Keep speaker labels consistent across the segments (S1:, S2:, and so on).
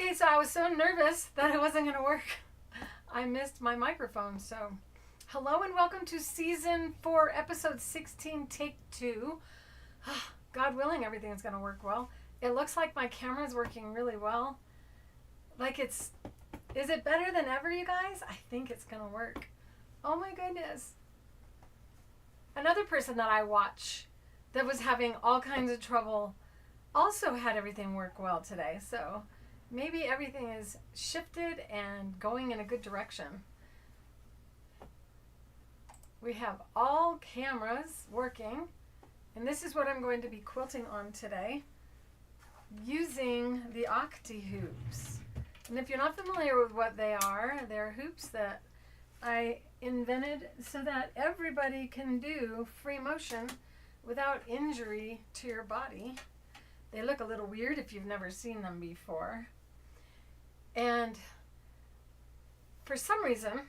S1: Okay, so I was so nervous that it wasn't going to work. I missed my microphone. So hello and welcome to season 4, episode 16, take 2. God willing, everything's going to work well. It looks like my camera's working really well. Like is it better than ever, you guys? I think it's going to work. Oh my goodness. Another person that I watch that was having all kinds of trouble also had everything work well today. So maybe everything is shifted and going in a good direction. We have all cameras working, and this is what I'm going to be quilting on today using the Octi-HOOPS. And if you're not familiar with what they are, they're hoops that I invented so that everybody can do free motion without injury to your body. They look a little weird if you've never seen them before. And for some reason,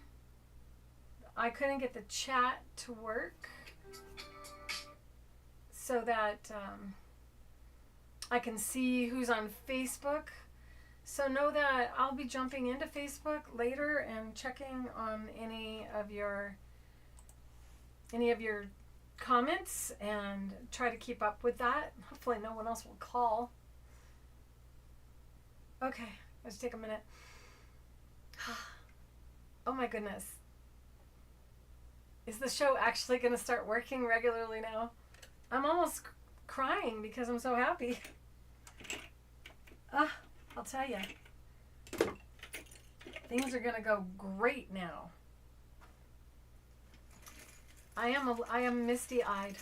S1: I couldn't get the chat to work so that I can see who's on Facebook. So know that I'll be jumping into Facebook later and checking on any of your comments and try to keep up with that. Hopefully no one else will call. Okay, let's take a minute. Oh my goodness. Is the show actually going to start working regularly now? I'm almost crying because I'm so happy. I'll tell you. Things are going to go great now. I am misty-eyed.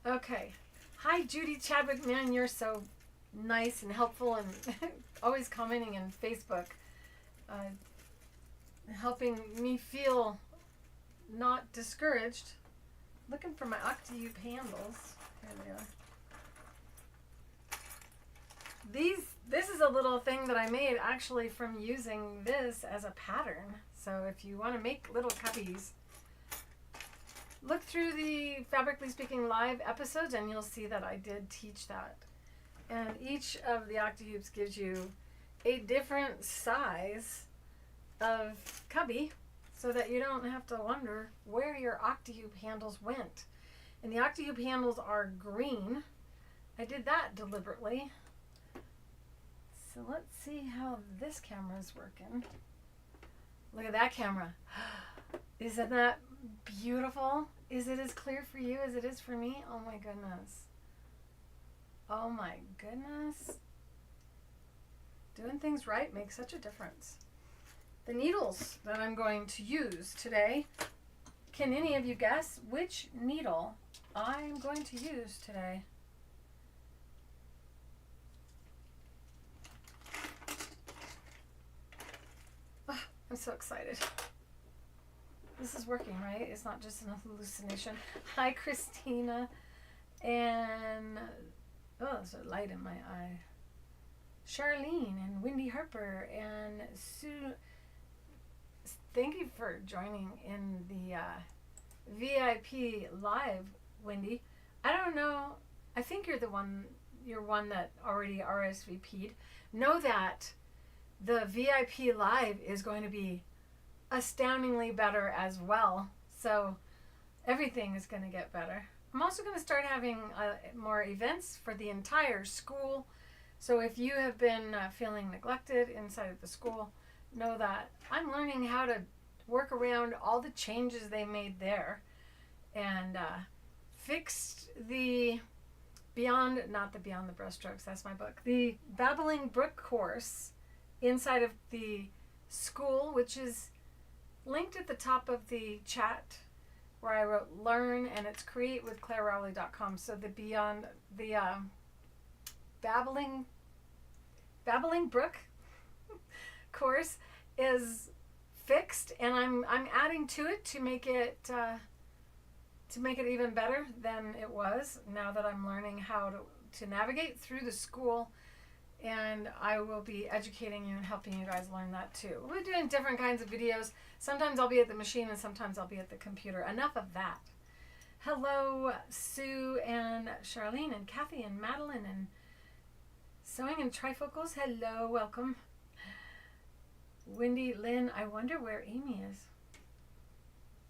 S1: Okay. Hi, Judy Chadwick. Man, you're so nice and helpful and always commenting in Facebook. Helping me feel not discouraged. Looking for my Octi-HOOP handles. Here they are. This is a little thing that I made actually from using this as a pattern. So if you want to make little cubbies, look through the Fabrically Speaking live episodes and you'll see that I did teach that. And each of the Octi-HOOPS gives you a different size of cubby so that you don't have to wonder where your Octi-HOOP handles went. And the Octi-HOOP handles are green. I did that deliberately. So let's see how this camera is working. Look at that camera. Isn't that beautiful? Is it as clear for you as it is for me? Oh my goodness. Oh my goodness. Doing things right makes such a difference. The needles that I'm going to use today, can any of you guess which needle I'm going to use today? Oh, I'm so excited. This is working, right? It's not just an hallucination. Hi, Christina. And, oh, there's a light in my eye. Charlene and Wendy Harper and Sue. Thank you for joining in the VIP live, Wendy. I don't know. I think you're one that already RSVP'd. Know that the VIP live is going to be astoundingly better as well. So everything is going to get better. I'm also going to start having more events for the entire school. So if you have been feeling neglected inside of the school, know that I'm learning how to work around all the changes they made there and fixed the not the Beyond the Brushstrokes, that's my book, the Babbling Brook course inside of the school, which is linked at the top of the chat where I wrote learn, and it's createwithclairerowley.com. So the Beyond the Babbling Brook course is fixed, and I'm adding to it to make it even better than it was now that I'm learning how to navigate through the school. And I will be educating you and helping you guys learn that too. We're doing different kinds of videos. Sometimes I'll be at the machine and sometimes I'll be at the computer. Enough of that. Hello, Sue and Charlene and Kathy and Madeline and Sewing in trifocals, hello, welcome. Wendy Lynn, I wonder where Amy is.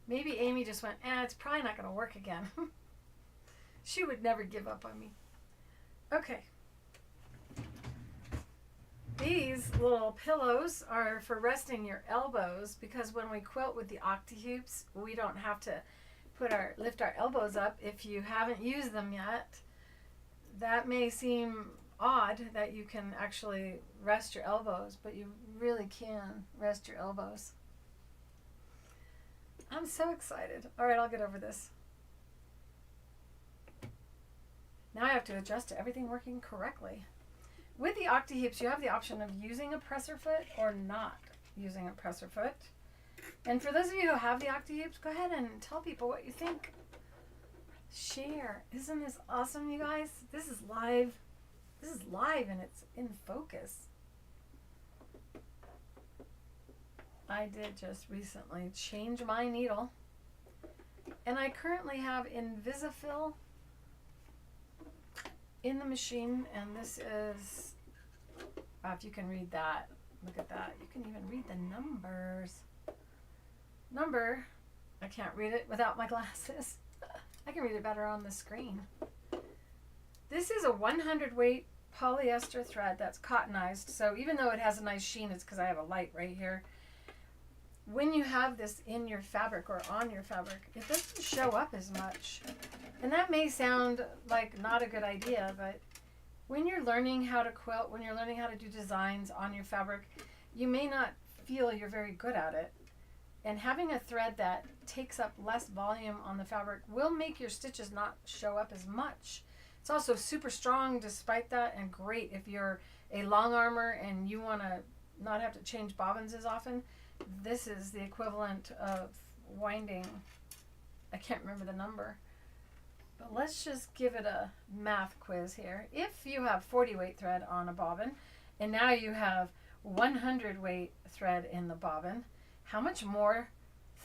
S1: Maybe Amy just went, it's probably not going to work again. She would never give up on me. Okay. These little pillows are for resting your elbows, because when we quilt with the Octi-HOOPS, we don't have to lift our elbows up if you haven't used them yet. That may seem odd that you can actually rest your elbows, but you really can rest your elbows. I'm so excited. All right, I'll get over this. Now I have to adjust to everything working correctly. With the Octi-HOOPS, you have the option of using a presser foot or not using a presser foot. And for those of you who have the Octi-HOOPS, go ahead and tell people what you think. Share. Isn't this awesome, you guys? This is live. This is live and it's in focus. I did just recently change my needle. And I currently have Invasifil in the machine, and this is, if you can read that, look at that. You can even read the numbers. I can't read it without my glasses. I can read it better on the screen. This is a 100 weight polyester thread that's cottonized, so even though it has a nice sheen, it's because I have a light right here. When you have this in your fabric or on your fabric, it doesn't show up as much. And that may sound like not a good idea, but when you're learning how to quilt, when you're learning how to do designs on your fabric, you may not feel you're very good at it. And having a thread that takes up less volume on the fabric will make your stitches not show up as much. It's also super strong despite that, and great if you're a long armor and you want to not have to change bobbins as often. This is the equivalent of winding, I can't remember the number, but let's just give it a math quiz here. If you have 40 weight thread on a bobbin and now you have 100 weight thread in the bobbin, how much more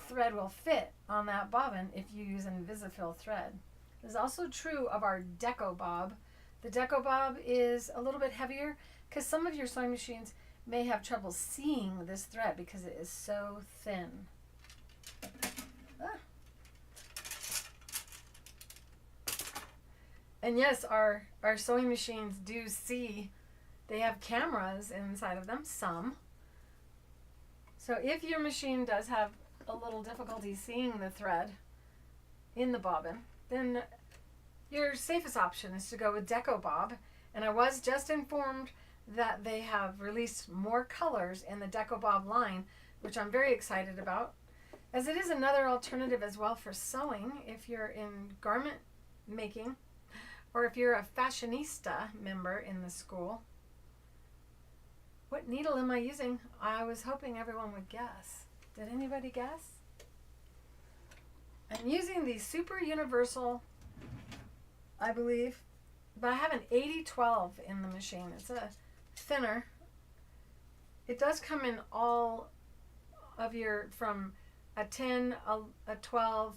S1: thread will fit on that bobbin if you use Invasifil thread? This is also true of our Deco Bob. The Deco Bob is a little bit heavier because some of your sewing machines may have trouble seeing this thread because it is so thin. And yes, our sewing machines do see, they have cameras inside of them, some. So if your machine does have a little difficulty seeing the thread in the bobbin, then your safest option is to go with Deco Bob. And I was just informed that they have released more colors in the Deco Bob line, which I'm very excited about, as it is another alternative as well for sewing if you're in garment making or if you're a fashionista member in the school. What needle am I using? I was hoping everyone would guess. Did anybody guess? I'm using the Super Universal, I believe, but I have an 80-12 in the machine. It's a thinner. It does come in all of your, from a 10, a 12.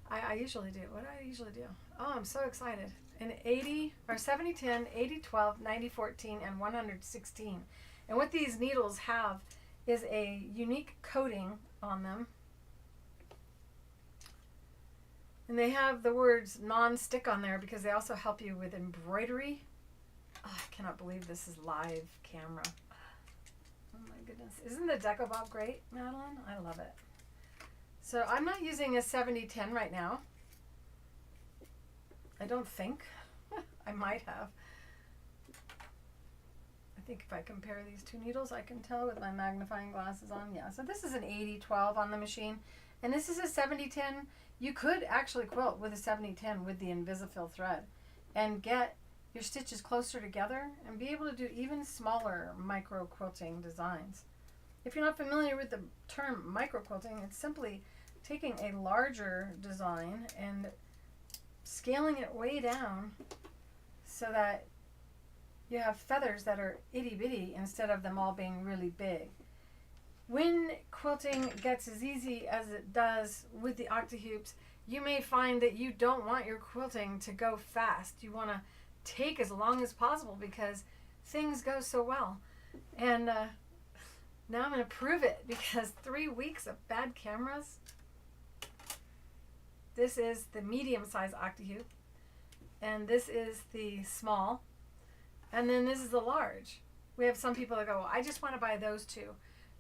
S1: I usually do. What do I usually do? Oh, I'm so excited. An 80 or 70-10, 80-12, 90-14, and 116. And what these needles have is a unique coating on them. And they have the words non-stick on there because they also help you with embroidery. Oh, I cannot believe this is live camera. Oh my goodness. Isn't the Deco Bob great, Madeline? I love it. So I'm not using a 70-10 right now. I don't think. I might have. I think if I compare these two needles, I can tell with my magnifying glasses on. Yeah, so this is an 80-12 on the machine. And this is a 70-10. You could actually quilt with a 70-10 with the Invasifil thread and get your stitches closer together and be able to do even smaller micro quilting designs. If you're not familiar with the term micro quilting, it's simply taking a larger design and scaling it way down so that you have feathers that are itty bitty instead of them all being really big. When quilting gets as easy as it does with the Octi-HOOPS, you may find that you don't want your quilting to go fast. You want to take as long as possible because things go so well. And now I'm going to prove it because 3 weeks of bad cameras. This is the medium-sized Octi-HOOP, and this is the small, and then this is the large. We have some people that go, I just want to buy those two.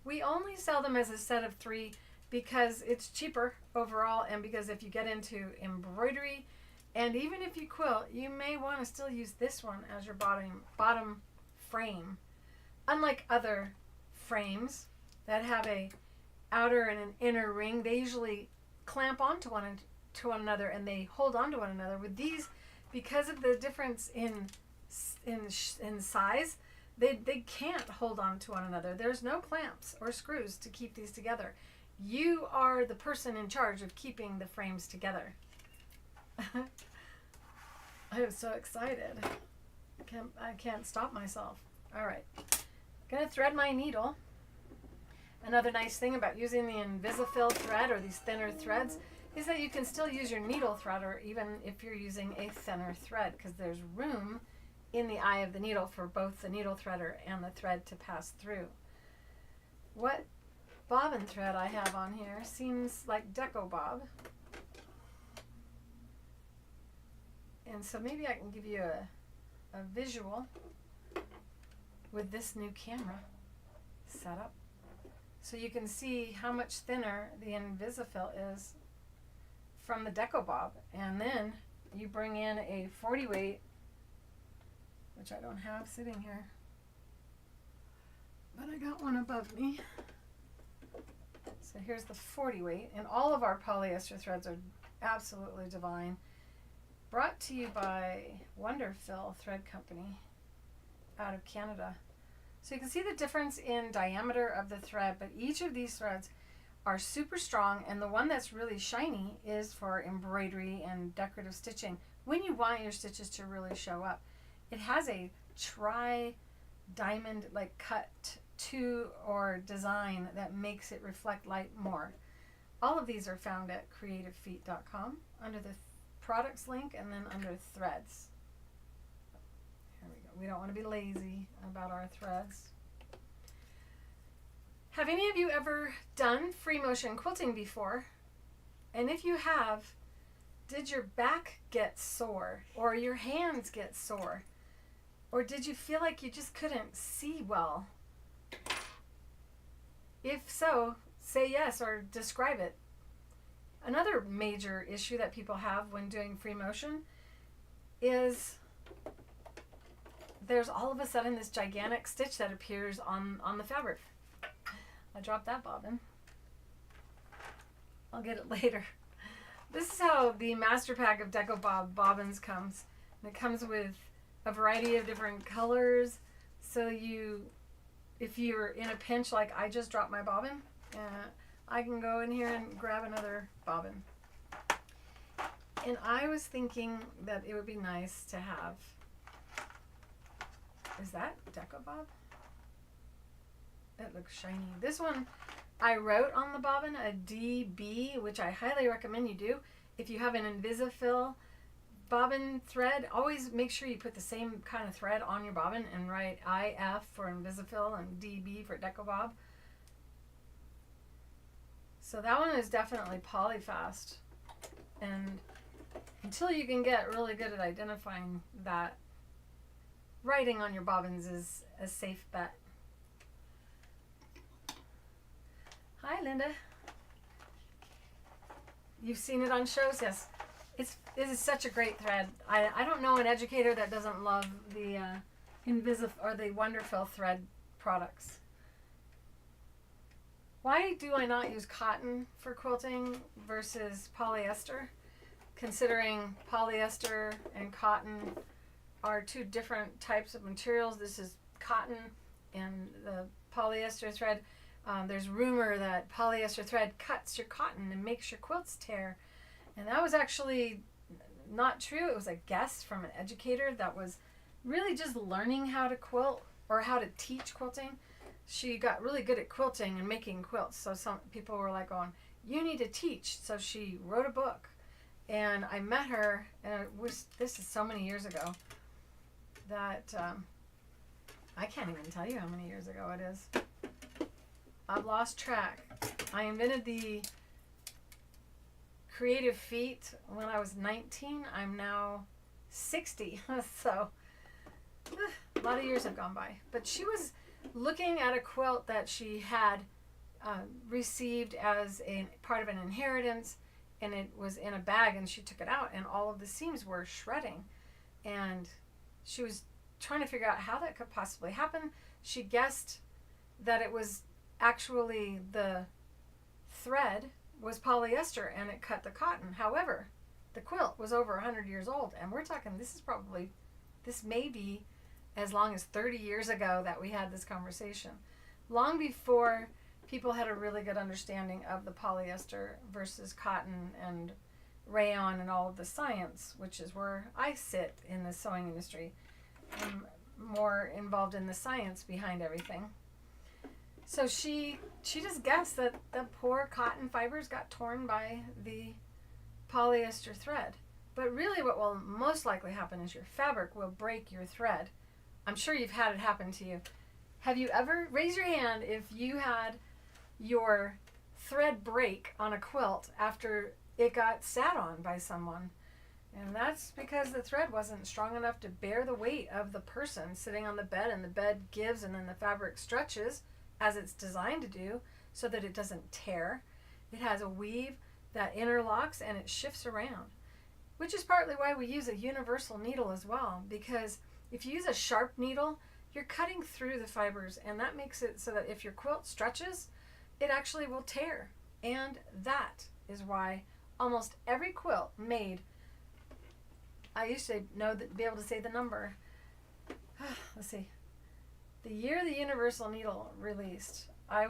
S1: We only sell them as a set of 3 because it's cheaper overall, and because if you get into embroidery, and even if you quilt, you may want to still use this one as your bottom frame. Unlike other frames that have a outer and an inner ring, they usually clamp onto one another and they hold on to one another. With these, because of the difference in size, they can't hold on to one another. There's no clamps or screws to keep these together. You are the person in charge of keeping the frames together. I am so excited. I can't stop myself. All right, I'm gonna thread my needle. Another nice thing about using the Invasifil thread or these thinner threads is that you can still use your needle threader even if you're using a thinner thread, because there's room in the eye of the needle for both the needle threader and the thread to pass through. What bobbin thread I have on here seems like Deco Bob. And so maybe I can give you a visual with this new camera setup, so you can see how much thinner the Invasifil is from the Deco Bob. And then you bring in a 40 weight, which I don't have sitting here, but I got one above me. So here's the 40 weight, and all of our polyester threads are absolutely divine. Brought to you by Wonderfil Thread Company out of Canada. So you can see the difference in diameter of the thread, but each of these threads are super strong, and the one that's really shiny is for embroidery and decorative stitching when you want your stitches to really show up. It has a tri-diamond like cut to or design that makes it reflect light more. All of these are found at creativefeet.com under the products link and then under threads. Here we go. We don't want to be lazy about our threads. Have any of you ever done free motion quilting before? And if you have, did your back get sore or your hands get sore? Or did you feel like you just couldn't see well? If so, say yes or describe it. Another major issue that people have when doing free motion is there's all of a sudden this gigantic stitch that appears on the fabric. I dropped that bobbin. I'll get it later. This is how the master pack of Deco Bob bobbins comes. And it comes with a variety of different colors. So if you're in a pinch like I just dropped my bobbin, I can go in here and grab another bobbin. And I was thinking that it would be nice to have, is that Deco Bob? It looks shiny. This one, I wrote on the bobbin a DB, which I highly recommend you do. If you have an Invasifil bobbin thread, always make sure you put the same kind of thread on your bobbin and write IF for Invasifil and DB for Deco Bob. So that one is definitely Polyfast. And until you can get really good at identifying that, writing on your bobbins is a safe bet. Hi, Linda. You've seen it on shows? Yes. This is such a great thread. I don't know an educator that doesn't love the Invasifil or the Wonderfil thread products. Why do I not use cotton for quilting versus polyester? Considering polyester and cotton are two different types of materials. This is cotton and the polyester thread. There's rumor that polyester thread cuts your cotton and makes your quilts tear. And that was actually not true. It was a guess from an educator that was really just learning how to quilt or how to teach quilting. She got really good at quilting and making quilts. So some people were like going, you need to teach. So she wrote a book. And I met her, and this is so many years ago. that I can't even tell you how many years ago it is. I've lost track. I invented the creative feat when I was 19. I'm now 60. So a lot of years have gone by. But she was looking at a quilt that she had received as a part of an inheritance, and it was in a bag, and she took it out, and all of the seams were shredding. And she was trying to figure out how that could possibly happen. She guessed that it was actually the thread was polyester and it cut the cotton. However, the quilt was over 100 years old, and we're talking, this may be as long as 30 years ago that we had this conversation. Long before people had a really good understanding of the polyester versus cotton and rayon and all of the science, which is where I sit in the sewing industry. I'm more involved in the science behind everything. So she just guessed that the poor cotton fibers got torn by the polyester thread. But really what will most likely happen is your fabric will break your thread. I'm sure you've had it happen to you. Have you ever, raise your hand if you had your thread break on a quilt after it got sat on by someone? And that's because the thread wasn't strong enough to bear the weight of the person sitting on the bed, and the bed gives and then the fabric stretches as it's designed to do so that it doesn't tear. It has a weave that interlocks and it shifts around, which is partly why we use a universal needle as well, because if you use a sharp needle, you're cutting through the fibers, and that makes it so that if your quilt stretches, it actually will tear. And that is why almost every quilt made, I used to be able to say the number. Let's see. The year the universal needle released, I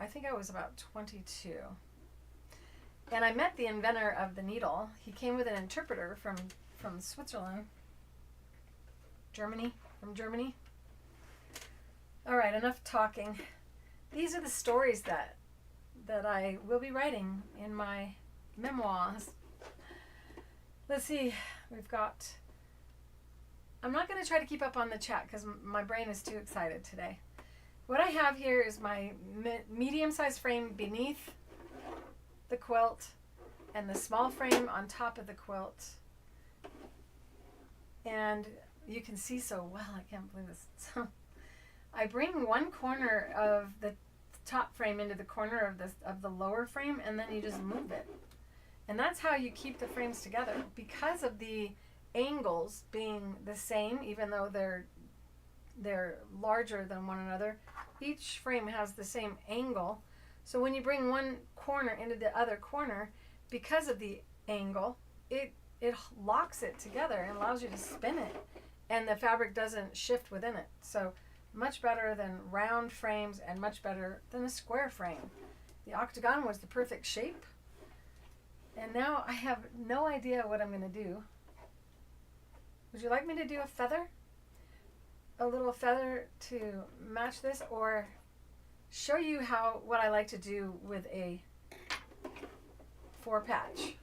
S1: think I was about 22. And I met the inventor of the needle. He came with an interpreter from Switzerland. From Germany. All right, enough talking. These are the stories that I will be writing in my memoirs. Let's see, I'm not going to try to keep up on the chat because my brain is too excited today. What I have here is my medium-sized frame beneath the quilt and the small frame on top of the quilt. And you can see so well, I can't believe this. So I bring one corner of the top frame into the corner of the lower frame, and then you just move it. And that's how you keep the frames together. Because of the angles being the same, even though they're larger than one another, each frame has the same angle. So when you bring one corner into the other corner, because of the angle, it locks it together and allows you to spin it, and the fabric doesn't shift within it. So much better than round frames and much better than a square frame. The octagon was the perfect shape. And now I have no idea what I'm going to do. Would you like me to do a feather? A little feather to match this, or show you what I like to do with a 4-patch?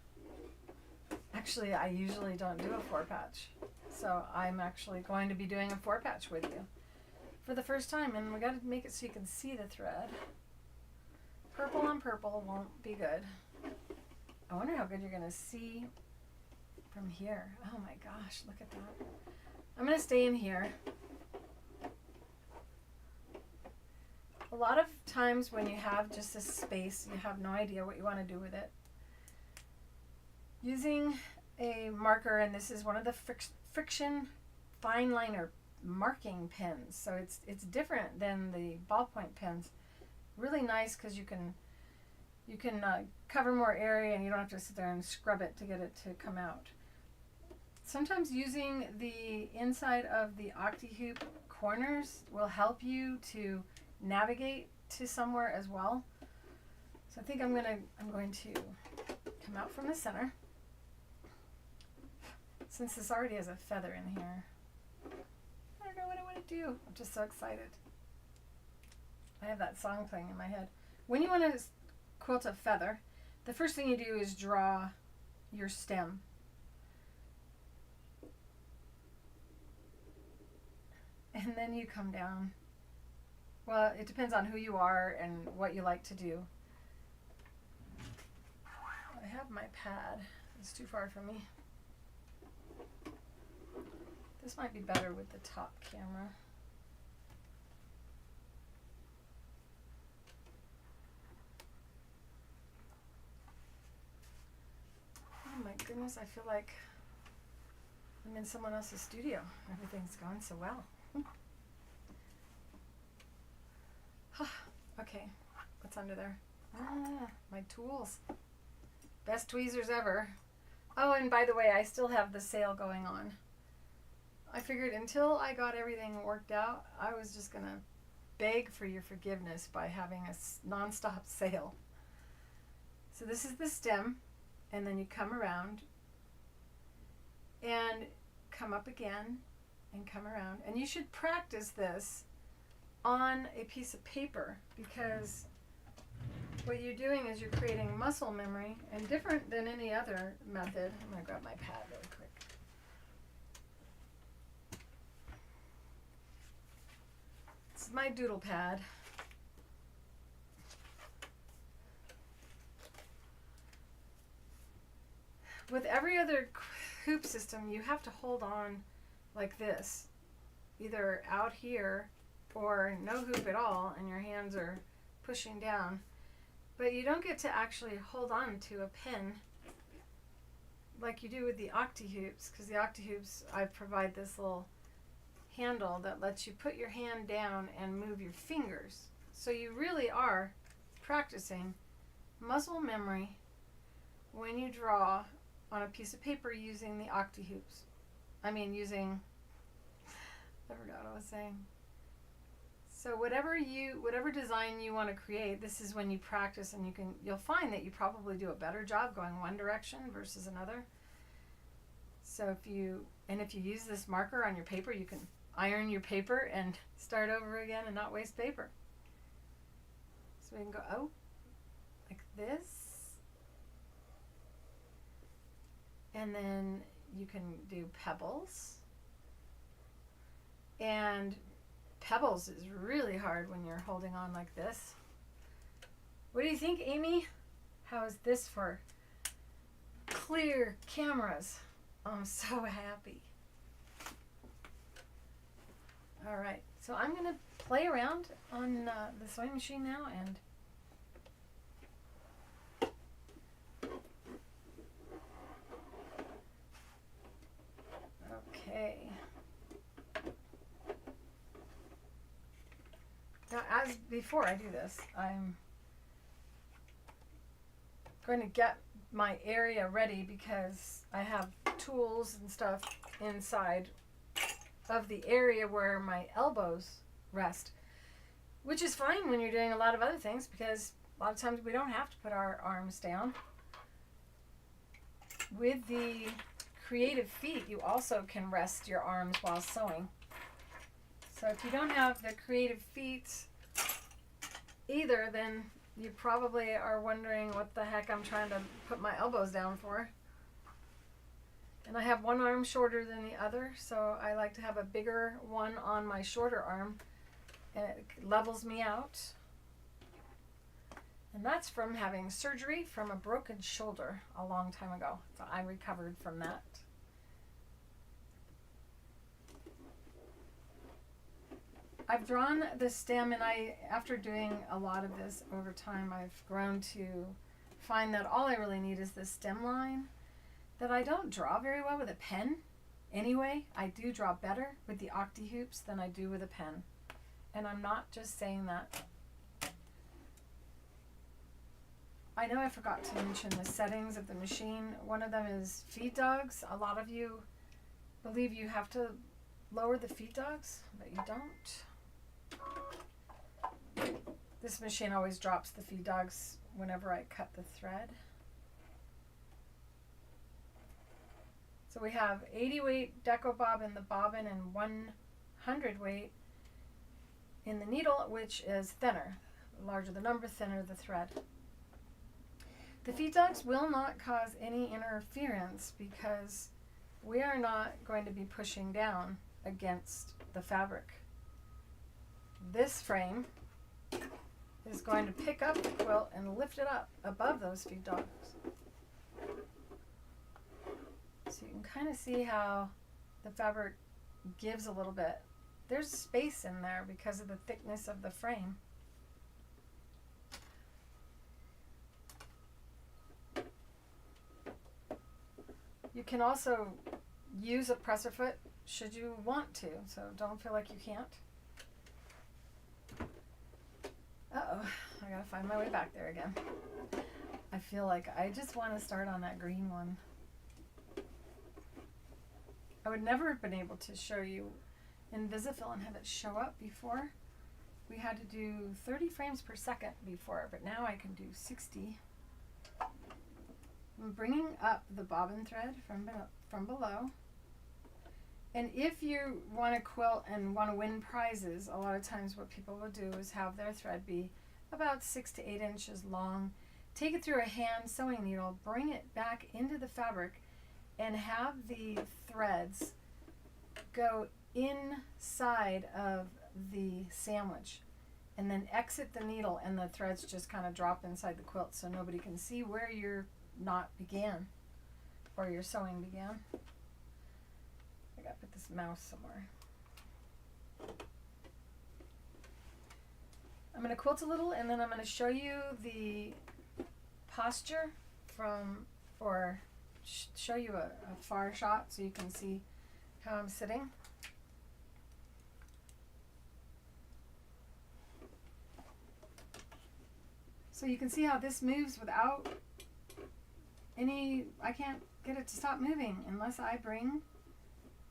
S1: Actually, I usually don't do a 4-patch. So I'm actually going to be doing a 4-patch with you for the first time, and we got to make it so you can see the thread. Purple on purple won't be good. I wonder how good you're going to see from here. Oh my gosh, look at that. I'm going to stay in here. A lot of times when you have just this space, you have no idea what you want to do with it. Using a marker, and this is one of the friction fine liner marking pens, so it's different than the ballpoint pens. Really nice because you can cover more area and you don't have to sit there and scrub it to get it to come out. Sometimes using the inside of the Octi-hoop corners will help you to navigate to somewhere as well. So I think I'm going to come out from the center. Since this already has a feather in here, I don't know what I want to do. I'm just so excited. I have that song playing in my head. When you want to quilt a feather, the first thing you do is draw your stem. and then you come down. Well, it depends on who you are and what you like to do. I have my pad. It's too far from me. This might be better with the top camera. Oh my goodness, I feel like I'm in someone else's studio. Everything's going so well. Okay, what's under there? Ah, my tools. Best tweezers ever. Oh, and by the way, I still have the sale going on. I figured until I got everything worked out, I was just going to beg for your forgiveness by having a non-stop sale. So this is the stem, and then you come around and come up again and come around. And you should practice this on a piece of paper, because what you're doing is you're creating muscle memory, and different than any other method. I'm going to grab my pad really quick. This is my doodle pad. With every other hoop system, you have to hold on like this, either out here or no hoop at all, and your hands are pushing down. But you don't get to actually hold on to a pin like you do with the Octi-HOOPS, because the Octi-HOOPS, I provide this little handle that lets you put your hand down and move your fingers. So you really are practicing muscle memory when you draw on a piece of paper using the Octi-HOOPS. I mean, using, I forgot what I was saying. So whatever design you want to create, this is when you practice, and you'll find that you probably do a better job going one direction versus another. So if you use this marker on your paper, you can iron your paper and start over again and not waste paper. So we can go out like this, and then you can do pebbles. And pebbles is really hard when you're holding on like this. What do you think, Amy? How is this for clear cameras? I'm so happy. All right, so I'm gonna play around on the sewing machine now, and okay. Now, as before I do this, I'm going to get my area ready, because I have tools and stuff inside of the area where my elbows rest, which is fine when you're doing a lot of other things, because a lot of times we don't have to put our arms down. With the creative feet, you also can rest your arms while sewing. So if you don't have the creative feet either, then you probably are wondering what the heck I'm trying to put my elbows down for. And I have one arm shorter than the other, so I like to have a bigger one on my shorter arm, and it levels me out. And that's from having surgery from a broken shoulder a long time ago. So I recovered from that. I've drawn the stem, and after doing a lot of this over time, I've grown to find that all I really need is this stem line that I don't draw very well with a pen. Anyway, I do draw better with the Octi-HOOPS than I do with a pen. And I'm not just saying that. I know I forgot to mention the settings of the machine. One of them is feed dogs. A lot of you believe you have to lower the feed dogs, but you don't. This machine always drops the feed dogs whenever I cut the thread. So we have 80 weight deco bob in the bobbin and 100 weight in the needle, which is thinner. The larger the number, thinner the thread. The feed dogs will not cause any interference, because we are not going to be pushing down against the fabric this frame is going to pick up the quilt and lift it up above those feed dogs. So you can kind of see how the fabric gives a little bit. There's space in there because of the thickness of the frame. You can also use a presser foot should you want to, so don't feel like you can't. Uh-oh, I gotta find my way back there again. I feel like I just want to start on that green one. I would never have been able to show you Invasifil and have it show up before. We had to do 30 frames per second before, but now I can do 60. I'm bringing up the bobbin thread from below. And if you want to quilt and want to win prizes, a lot of times what people will do is have their thread be about 6 to 8 inches long. Take it through a hand sewing needle, bring it back into the fabric, and have the threads go inside of the sandwich, and then exit the needle, and the threads just kind of drop inside the quilt so nobody can see where your knot began or your sewing began. I gotta put this mouse somewhere. I'm gonna quilt a little, and then I'm gonna show you the posture or show you a far shot so you can see how I'm sitting. So you can see how this moves without I can't get it to stop moving unless I bring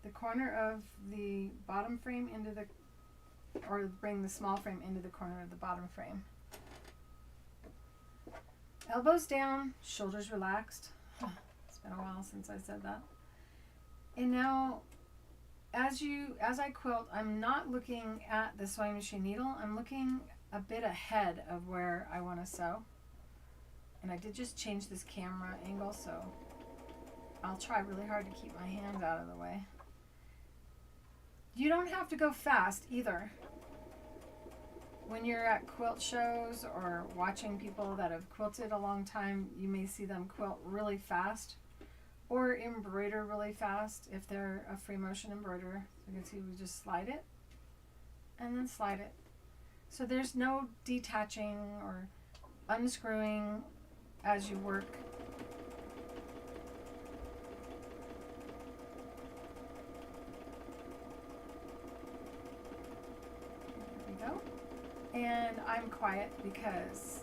S1: the corner of the bottom frame or bring the small frame into the corner of the bottom frame. Elbows down, shoulders relaxed. It's been a while since I said that. And now, as I quilt, I'm not looking at the sewing machine needle. I'm looking a bit ahead of where I want to sew. And I did just change this camera angle, so I'll try really hard to keep my hands out of the way. You don't have to go fast either. When you're at quilt shows or watching people that have quilted a long time, you may see them quilt really fast or embroider really fast if they're a free motion embroiderer. You can see we just slide it and then slide it. So there's no detaching or unscrewing as you work. There we go. And I'm quiet because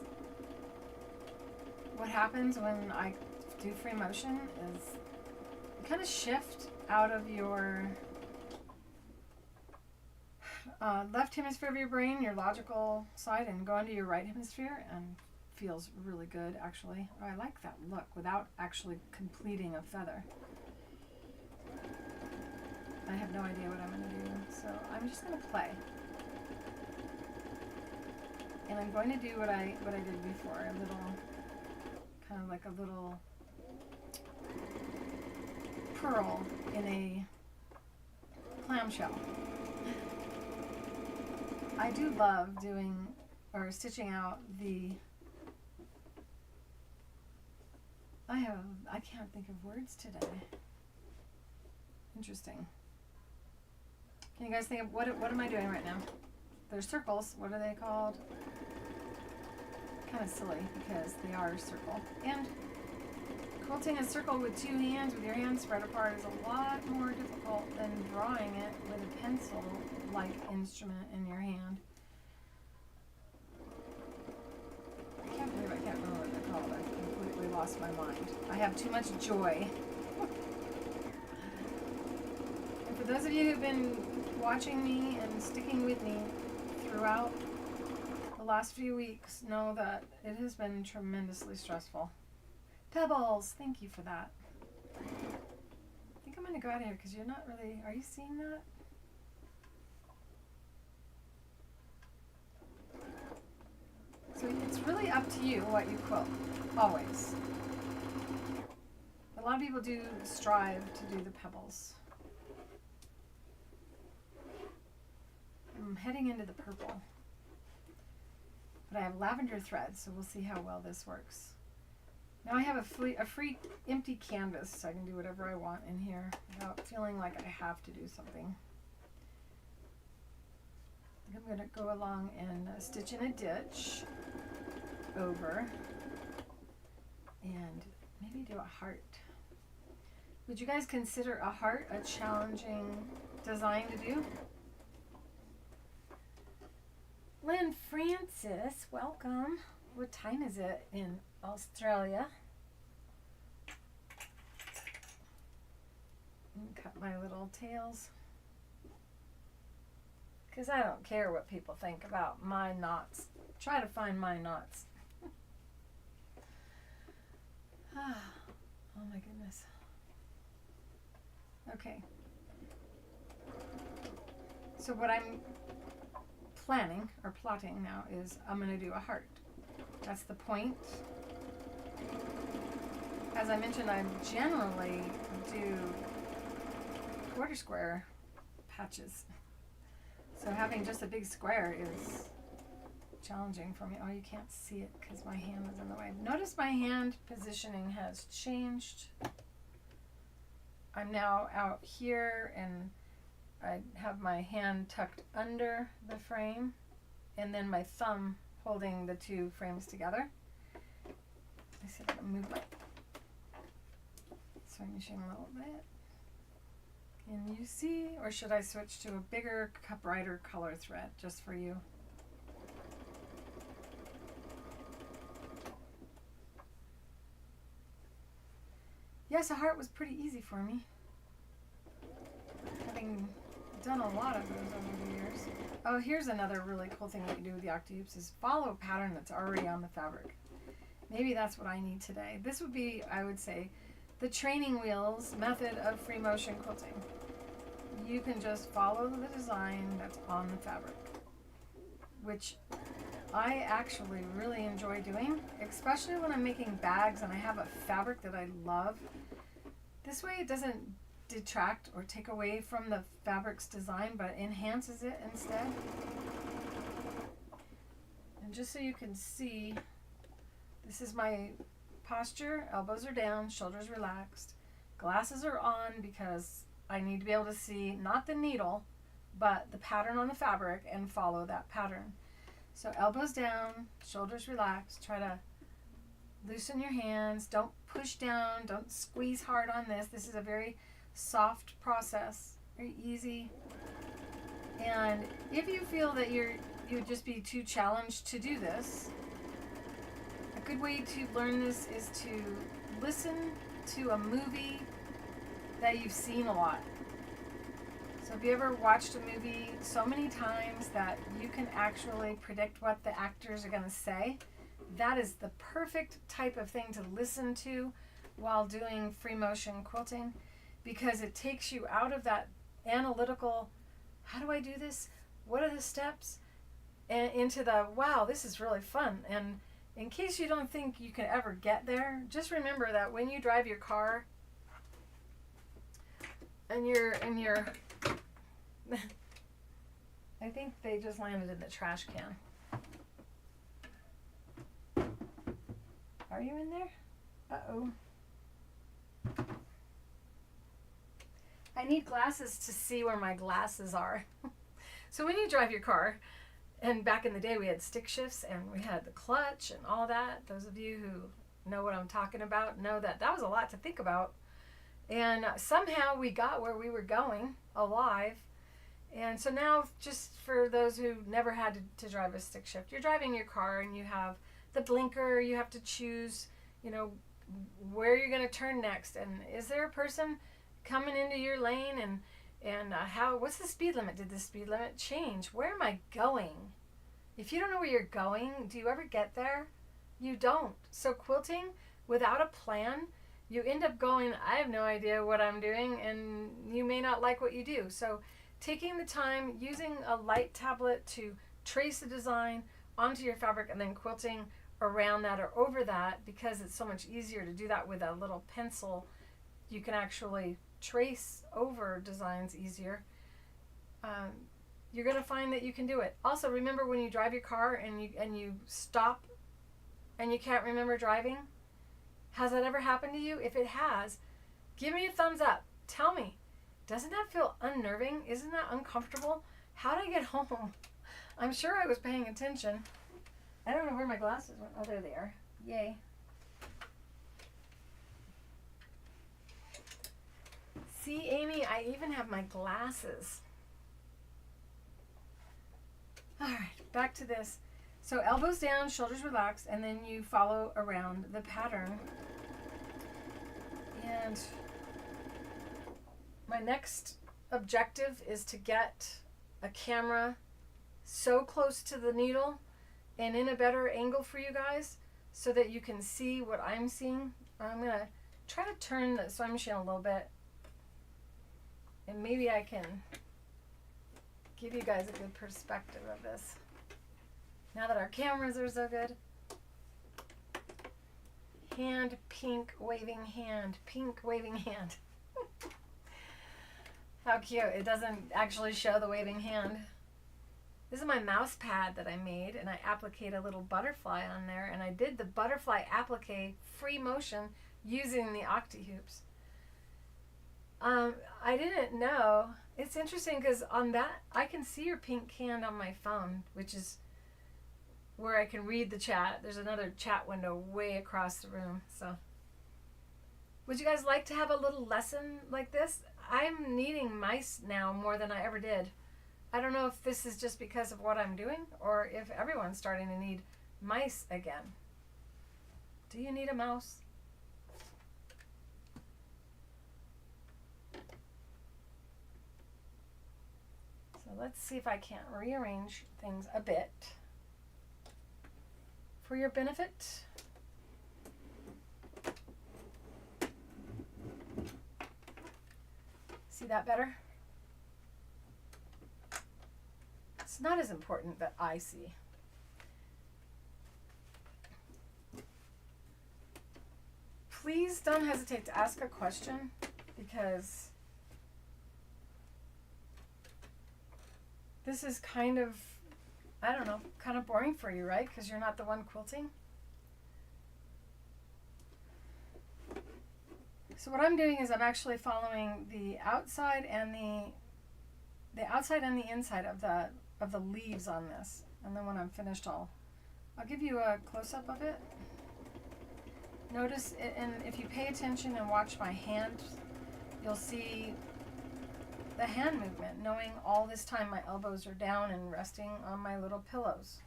S1: what happens when I do free motion is you kind of shift out of your left hemisphere of your brain, your logical side, and go into your right hemisphere, and feels really good actually. Oh, I like that look without actually completing a feather. I have no idea what I'm going to do, so I'm just going to play. And I'm going to do what I did before, a little, kind of like a little pearl in a clamshell. I do love doing or stitching out the, I can't think of words today. Interesting. Can you guys think of what am I doing right now? There's circles. What are they called? Kind of silly because they are a circle. And quilting a circle with two hands with your hands spread apart is a lot more difficult than drawing it with a pencil-like instrument in your hand. I can't believe I can't remember what they're called. I've completely lost my mind. I have too much joy. And for those of you who've been watching me and sticking with me throughout the last few weeks, know that it has been tremendously stressful. Pebbles, thank you for that. I think I'm going to go out of here because you're not really, are you seeing that? So it's really up to you what you quilt, always. A lot of people do strive to do the pebbles. I'm heading getting into the purple. But I have lavender thread, so we'll see how well this works. Now I have a free empty canvas, so I can do whatever I want in here without feeling like I have to do something. I'm going to go along and stitch in a ditch over and maybe do a heart. Would you guys consider a heart a challenging design to do? Lynn Francis, welcome. What time is it in Australia? And cut my little tails. Because I don't care what people think about my knots. Try to find my knots. Oh my goodness. Okay. So what I'm planning or plotting now is I'm going to do a heart. That's the point. As I mentioned, I generally do quarter square patches. So having just a big square is challenging for me. Oh, you can't see it because my hand is in the way. Notice my hand positioning has changed. I'm now out here and I have my hand tucked under the frame and then my thumb holding the two frames together. I see if I can move my sewing machine a little bit. Can you see? Or should I switch to a bigger, brighter color thread just for you? Yes, a heart was pretty easy for me. Having done a lot of those over the years. Oh, here's another really cool thing you can do with the Octi-HOOPS is follow a pattern that's already on the fabric. Maybe that's what I need today. This would be, I would say, the training wheels method of free motion quilting. You can just follow the design that's on the fabric, which I actually really enjoy doing, especially when I'm making bags and I have a fabric that I love. This way it doesn't detract or take away from the fabric's design, but enhances it instead. And just so you can see, this is my posture. Elbows are down, shoulders relaxed. Glasses are on because I need to be able to see not the needle, but the pattern on the fabric and follow that pattern. So elbows down, shoulders relaxed. Try to loosen your hands. Don't push down. Don't squeeze hard on this. This is a very soft process, very easy. And if you feel that you would just be too challenged to do this, a good way to learn this is to listen to a movie that you've seen a lot. So have you ever watched a movie so many times that you can actually predict what the actors are going to say? That is the perfect type of thing to listen to while doing free motion quilting, because it takes you out of that analytical, how do I do this? What are the steps? And into the, wow, this is really fun. And in case you don't think you can ever get there, just remember that when you drive your car and you're in your, I think they just landed in the trash can. Are you in there? Uh-oh. I need glasses to see where my glasses are. So when you drive your car, and back in the day we had stick shifts and we had the clutch and all that. Those of you who know what I'm talking about know that that was a lot to think about. And somehow we got where we were going alive. And so now, just for those who never had to drive a stick shift, you're driving your car and you have the blinker, you have to choose, you know, where you're going to turn next. And is there a person coming into your lane? And what's the speed limit? Did the speed limit change? Where am I going? If you don't know where you're going, do you ever get there? You don't. So quilting without a plan, you end up going, I have no idea what I'm doing, and you may not like what you do. So taking the time, using a light tablet to trace the design onto your fabric and then quilting around that or over that, because it's so much easier to do that with a little pencil. You can actually trace over designs easier. You're going to find that you can do it. Also, remember when you drive your car and you stop and you can't remember driving? Has that ever happened to you? If it has, give me a thumbs up. Tell me, doesn't that feel unnerving? Isn't that uncomfortable? How did I get home? I'm sure I was paying attention. I don't know where my glasses went. Oh, there they are. Yay. See, Amy, I even have my glasses. All right, back to this. So elbows down, shoulders relaxed, and then you follow around the pattern. And my next objective is to get a camera so close to the needle and in a better angle for you guys so that you can see what I'm seeing. I'm going to try to turn the sewing machine a little bit, and maybe I can give you guys a good perspective of this now that our cameras are so good. Hand, pink, waving hand, pink, waving hand. How cute. It doesn't actually show the waving hand. This is my mouse pad that I made, and I appliqued a little butterfly on there, and I did the butterfly applique free motion using the Octi-HOOPS. I didn't know. It's interesting because on that, I can see your pink hand on my phone, which is where I can read the chat. There's another chat window way across the room. So, would you guys like to have a little lesson like this? I'm needing mice now more than I ever did. I don't know if this is just because of what I'm doing or if everyone's starting to need mice again. Do you need a mouse? So let's see if I can't rearrange things a bit for your benefit. See that better? It's not as important that I see. Please don't hesitate to ask a question, because this is kind of, I don't know, kind of boring for you, right? Because you're not the one quilting. So what I'm doing is I'm actually following the outside and the outside and the inside of the leaves on this. And then when I'm finished, I'll give you a close-up of it. Notice it, and if you pay attention and watch my hand, you'll see the hand movement, knowing all this time my elbows are down and resting on my little pillows.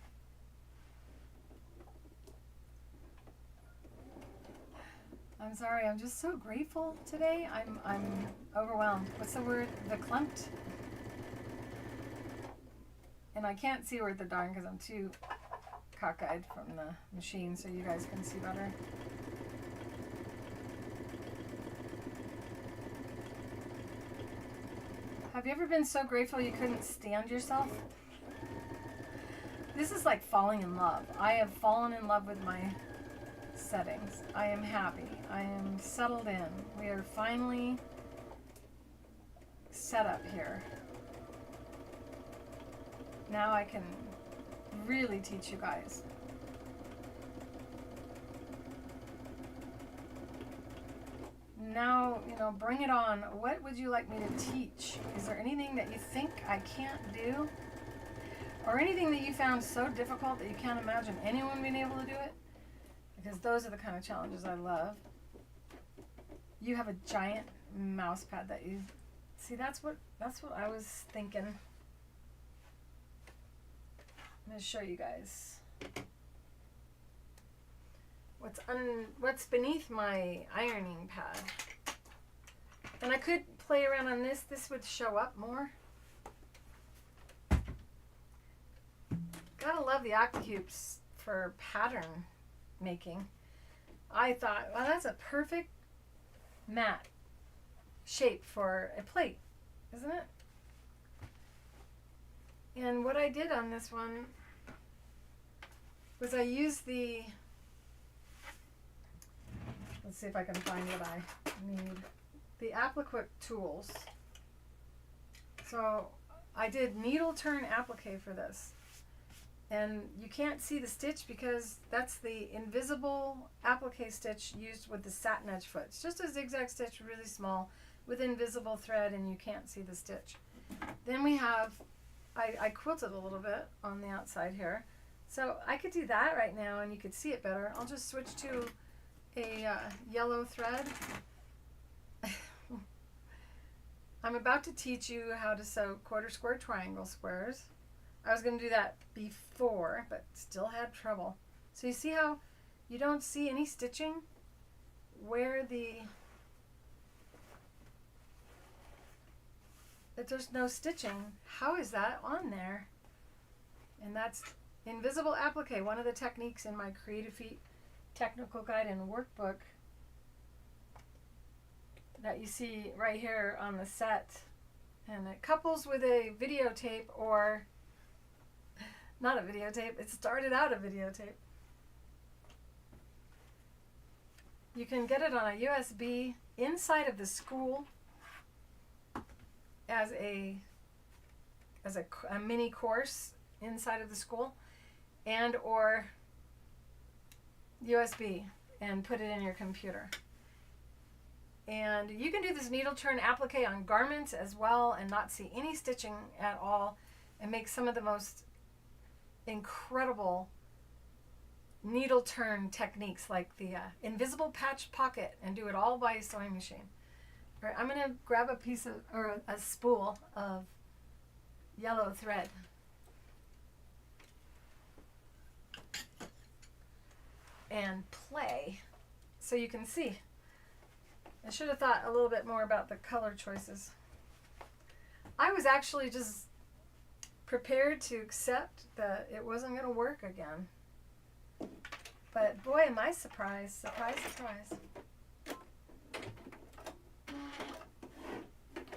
S1: I'm sorry, I'm just so grateful today. I'm overwhelmed. What's the word? The clumped? And I can't see where the darn because I'm too cockeyed from the machine so you guys can see better. Have you ever been so grateful you couldn't stand yourself? This is like falling in love. I have fallen in love with my settings. I am happy. I am settled in. We are finally set up here. Now I can really teach you guys. Now, you know, bring it on. What would you like me to teach? Is there anything that you think I can't do? Or anything that you found so difficult that you can't imagine anyone being able to do it? Because those are the kind of challenges I love. You have a giant mouse pad that you see. That's what I was thinking. I'm going to show you guys what's beneath my ironing pad. And I could play around on this. This would show up more. Gotta love the Octi-HOOPS for pattern making. I thought, well, that's a perfect mat shape for a plate, isn't it? And what I did on this one was I used the, let's see if I can find what I need, the applique tools. So I did needle turn applique for this. And you can't see the stitch because that's the invisible applique stitch used with the Satinedge Foot. It's just a zigzag stitch, really small, with invisible thread, and you can't see the stitch. Then we have, I quilted a little bit on the outside here. So I could do that right now and you could see it better. I'll just switch to a yellow thread. I'm about to teach you how to sew quarter square triangle squares. I was going to do that before, but still had trouble. So you see how you don't see any stitching where there's no stitching. How is that on there? And that's invisible applique, one of the techniques in my Creative Feet technical guide and workbook that you see right here on the set. And it couples with a videotape, or not a videotape, it started out a videotape. You can get it on a USB inside of the school as a mini course inside of the school, and or USB and put it in your computer. And you can do this needle turn applique on garments as well and not see any stitching at all, and make some of the most incredible needle turn techniques like the invisible patch pocket, and do it all by a sewing machine. All right, I'm going to grab a piece of, or a spool of yellow thread. And play so you can see. I should have thought a little bit more about the color choices. I was actually just prepared to accept that it wasn't going to work again. But boy, am I surprised. Surprise, surprise.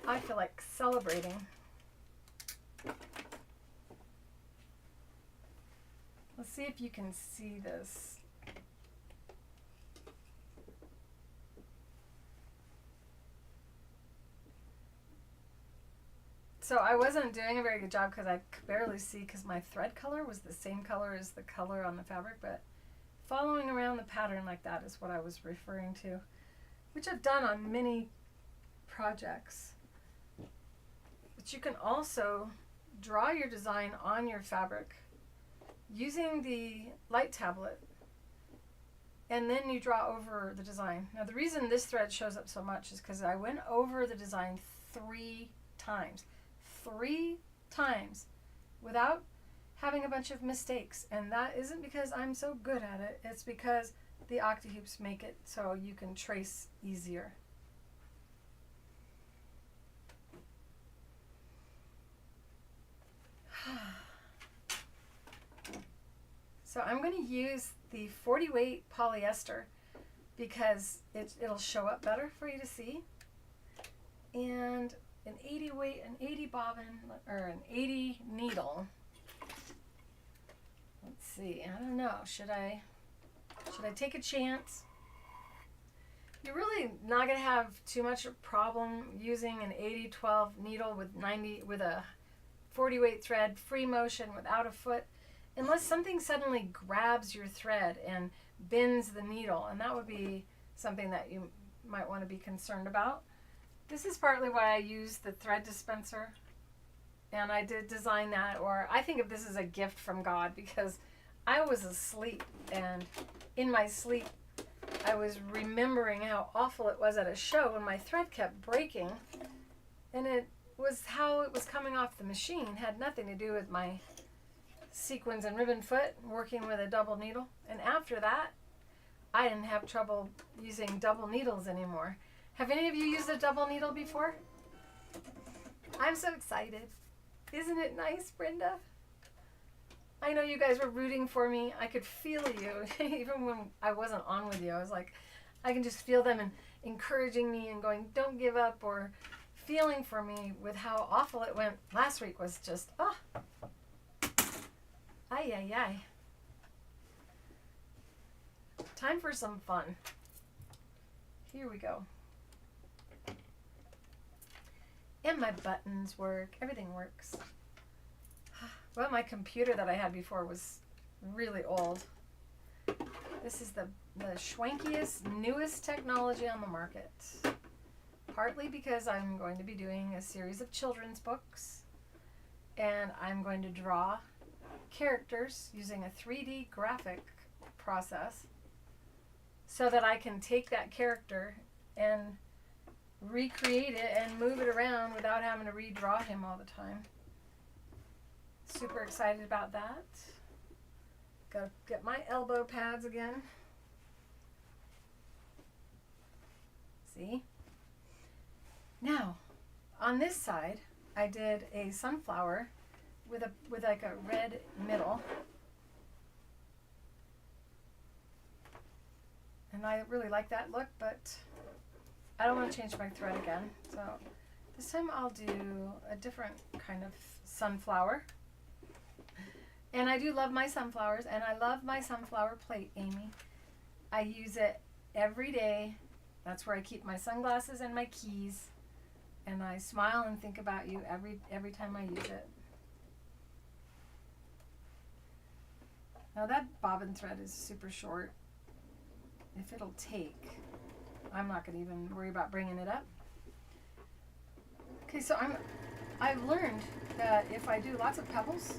S1: I feel like celebrating. Let's see if you can see this. So I wasn't doing a very good job because I could barely see, because my thread color was the same color as the color on the fabric, but following around the pattern like that is what I was referring to, which I've done on many projects. But you can also draw your design on your fabric using the light tablet, and then you draw over the design. Now the reason this thread shows up so much is because I went over the design 3 times. 3 times without having a bunch of mistakes, and that isn't because I'm so good at it, it's because the Octi-HOOPS make it so you can trace easier. So I'm going to use the 40 weight polyester because it'll show up better for you to see, and an 80 weight, an 80 bobbin, or an 80 needle. Let's see, I don't know, should I take a chance? You're really not going to have too much problem using an 80-12 needle with a 40 weight thread, free motion, without a foot, unless something suddenly grabs your thread and bends the needle, and that would be something that you might want to be concerned about. This is partly why I use the Thread Dispenser, and I did design that, or I think of this as a gift from God, because I was asleep, and in my sleep I was remembering how awful it was at a show when my thread kept breaking, and it was how it was coming off the machine. It had nothing to do with my sequins and ribbon foot working with a double needle, and after that I didn't have trouble using double needles anymore. Have any of you used a double needle before? I'm so excited. Isn't it nice, Brenda? I know you guys were rooting for me. I could feel you. Even when I wasn't on with you, I was like, I can just feel them and encouraging me and going, don't give up, or feeling for me with how awful it went. Last week was just, ay, ay, ay. Time for some fun. Here we go. And my buttons work. Everything works. Well, my computer that I had before was really old. This is the schwankiest, newest technology on the market. Partly because I'm going to be doing a series of children's books. And I'm going to draw characters using a 3D graphic process so that I can take that character and recreate it and move it around without having to redraw him all the time. Super excited about that. Gotta get my elbow pads again. See? Now, on this side, I did a sunflower with like a red middle. And I really like that look, but I don't want to change my thread again. So this time I'll do a different kind of sunflower. And I do love my sunflowers, and I love my sunflower plate, Amy. I use it every day. That's where I keep my sunglasses and my keys. And I smile and think about you every time I use it. Now that bobbin thread is super short. If it'll take, I'm not going to even worry about bringing it up. Okay, so I've learned that if I do lots of pebbles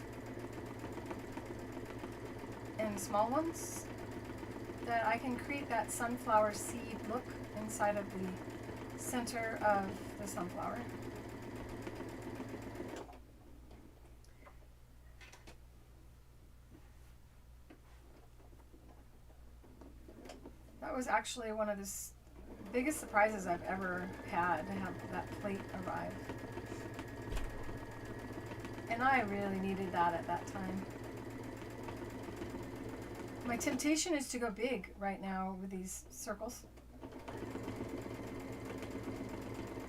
S1: and small ones, that I can create that sunflower seed look inside of the center of the sunflower. That was actually one of the biggest surprises I've ever had, to have that plate arrive. And I really needed that at that time. My temptation is to go big right now with these circles.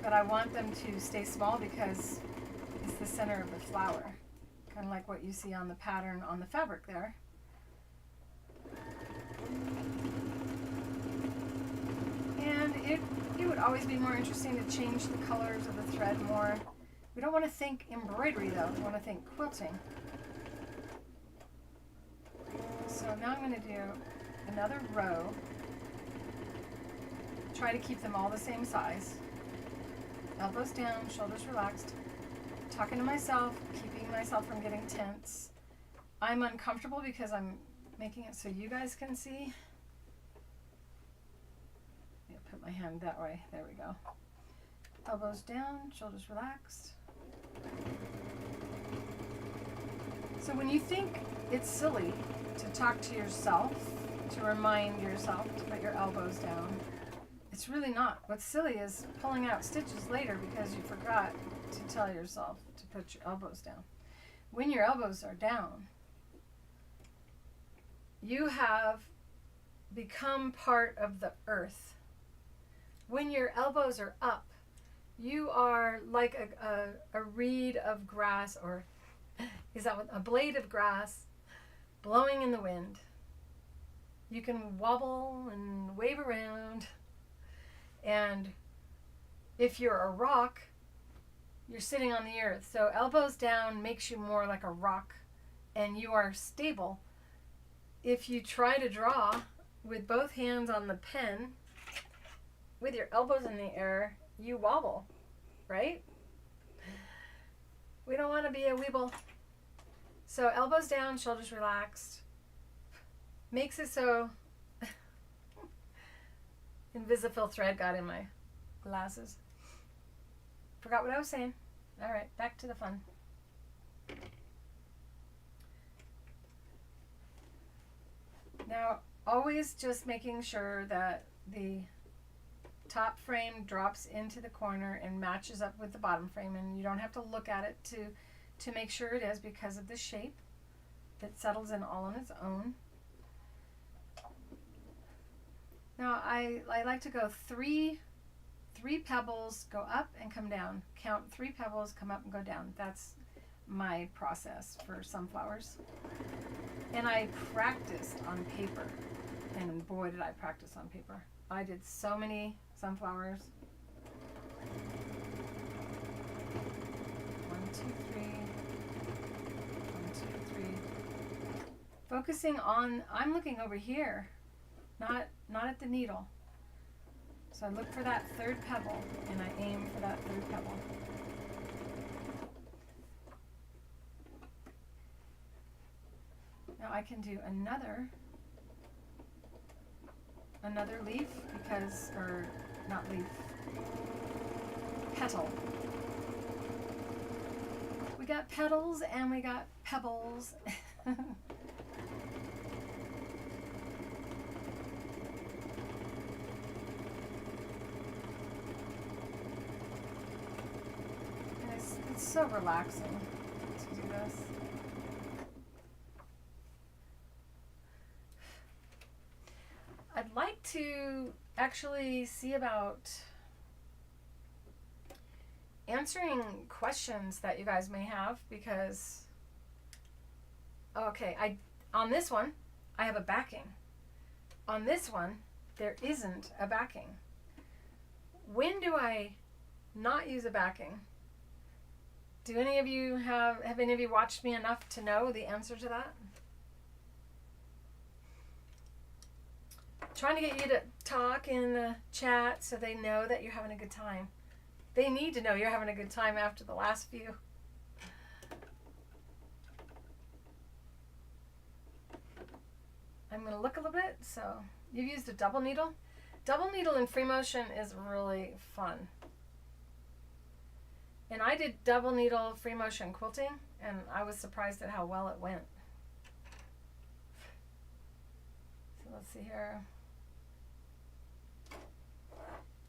S1: But I want them to stay small because it's the center of the flower. Kind of like what you see on the pattern on the fabric there. And it would always be more interesting to change the colors of the thread more. We don't want to think embroidery though, we want to think quilting. So now I'm going to do another row. Try to keep them all the same size. Elbows down, shoulders relaxed. Talking to myself, keeping myself from getting tense. I'm uncomfortable because I'm making it so you guys can see. Yeah, put my hand that way. There we go. Elbows down, shoulders relaxed. So when you think it's silly to talk to yourself, to remind yourself to put your elbows down, it's really not. What's silly is pulling out stitches later because you forgot to tell yourself to put your elbows down. When your elbows are down, you have become part of the earth. When your elbows are up, you are like a reed of grass, or is that a blade of grass blowing in the wind. You can wobble and wave around. And if you're a rock, you're sitting on the earth. So elbows down makes you more like a rock, and you are stable. If you try to draw with both hands on the pen, with your elbows in the air, you wobble, right? We don't want to be a weeble. So elbows down, shoulders relaxed. Makes it so Invasifil Thread got in my glasses. Forgot what I was saying. All right, back to the fun. Now, always just making sure that the top frame drops into the corner and matches up with the bottom frame, and you don't have to look at it to make sure it is, because of the shape. It settles in all on its own. Now I like to go three pebbles, go up and come down. Count 3 pebbles, come up and go down. That's my process for sunflowers. And I practiced on paper, and boy did I practice on paper. I did so many sunflowers. 1, 2, 3. Focusing on, I'm looking over here, not at the needle. So I look for that third pebble and I aim for that third pebble. Now I can do another leaf because, or not leaf, petal. We got petals and we got pebbles. It's so relaxing to do this. I'd like to actually see about answering questions that you guys may have, because okay, on this one I have a backing. On this one there isn't a backing. When do I not use a backing? Do any of you have any of you watched me enough to know the answer to that? Trying to get you to talk in the chat so they know that you're having a good time. They need to know you're having a good time after the last few. I'm going to look a little bit. So you've used a double needle. Double needle in free motion is really fun. And I did double needle free motion quilting, and I was surprised at how well it went. So let's see here.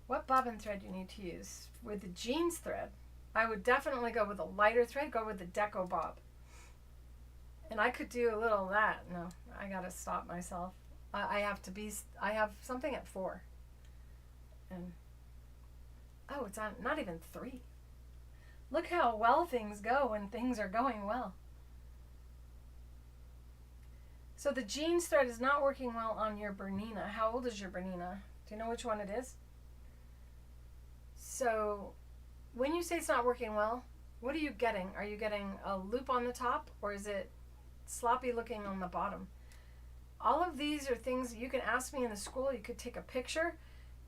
S1: What bobbin thread do you need to use? With the jeans thread, I would definitely go with a lighter thread, go with the Deco Bob. And I could do a little of that. No, I gotta stop myself. I have something at 4. And, oh, it's on, not even 3. Look how well things go when things are going well. So the jeans thread is not working well on your Bernina. How old is your Bernina? Do you know which one it is? So when you say it's not working well, what are you getting? Are you getting a loop on the top, or is it sloppy looking on the bottom? All of these are things that you can ask me in the school. You could take a picture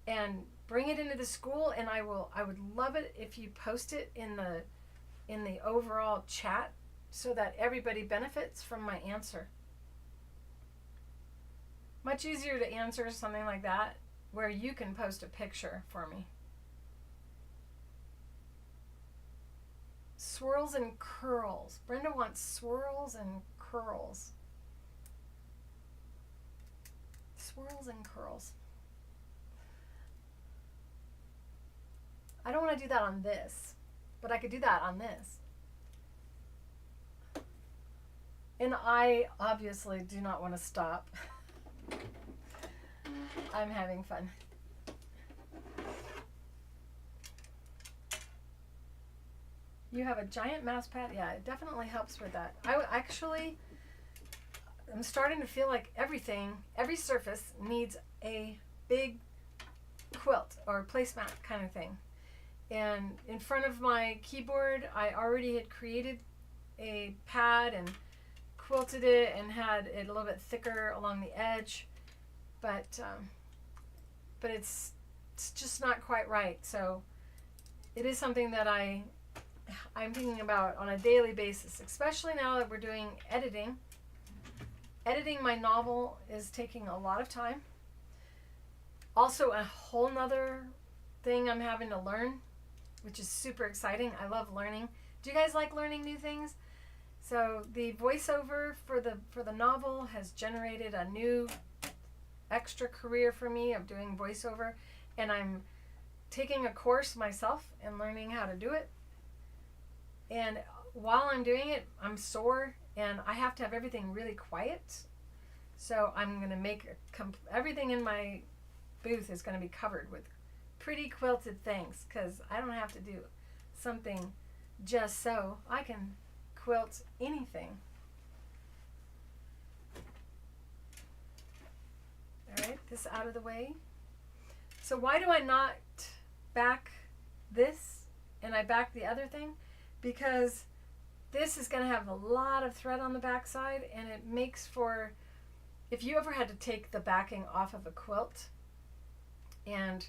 S1: and bring it into the school, and I would love it if you post it in the overall chat so that everybody benefits from my answer. Much easier to answer something like that where you can post a picture for me. Swirls and curls. Brenda wants swirls and curls. Swirls and curls. I don't want to do that on this, but I could do that on this. And I obviously do not want to stop. I'm having fun. You have a giant mouse pad? Yeah, it definitely helps with that. I'm starting to feel like every surface needs a big quilt or placemat kind of thing. And in front of my keyboard, I already had created a pad and quilted it and had it a little bit thicker along the edge, but it's just not quite right. So it is something that I'm thinking about on a daily basis, especially now that we're doing editing. Editing my novel is taking a lot of time. Also, a whole nother thing I'm having to learn, which is super exciting. I love learning. Do you guys like learning new things? So the voiceover for the novel has generated a new extra career for me of doing voiceover, and I'm taking a course myself and learning how to do it. And while I'm doing it, I'm sore and I have to have everything really quiet. So I'm going to make everything in my booth is going to be covered with pretty quilted things, because I don't have to do something just so. I can quilt anything. All right, this out of the way. So why do I not back this and I back the other thing? because this is going to have a lot of thread on the back side, and it makes for, if you ever had to take the backing off of a quilt, and